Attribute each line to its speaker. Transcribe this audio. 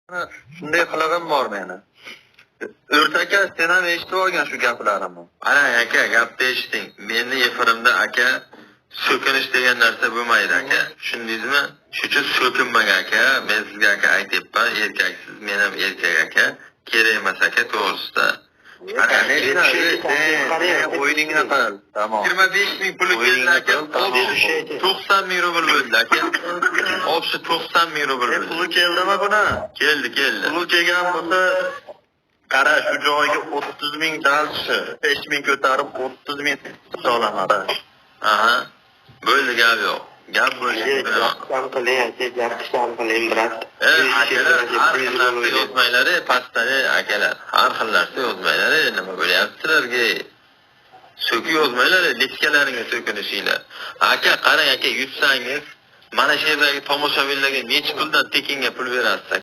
Speaker 1: Shunday qilig'im bor meni. O'rtaka, sen ham eshitib olgan shu gaplarimni.
Speaker 2: Ana aka, gapni eshiting. Meni efirimda aka so'kinish degan narsa bo'lmaydi aka. Tushundingizmi? Shuning so'kinmang aka. Men sizga aka aytibman, erkaksiz, men ham erkak aka. Kerak emas aka to'g'risida.
Speaker 1: Ana sen o'yiningni qil. Tamam.
Speaker 2: 25 ming puli keldi aka. 90 ming rubl bo'ldi aka. Obshi 90 ming rubl bo'ldi.
Speaker 1: Puli keldimi buni?
Speaker 2: Keldi.
Speaker 1: Puli kelgan bo'lsa, qara shu joyga 30 ming dalchi, 5 ming ko'tarib 30 ming olaman.
Speaker 2: Aha. Bo'ldi gap yo'q. Gap bo'lgan.
Speaker 3: Yaxshidan qiling, yaxshidan qiling, brat.
Speaker 2: Akalar, har xil narsa yozmaylar, pastdan akalar. Har xil narsa yozmaylar, nima bo'lyaptilarga? So'ki yozmaylar, liskalaringga so'kinishinglar. Aka, qarang aka, yutsangiz, mana shu yerdagi tomoshabinlarga necha puldan tekinga pul berasiz?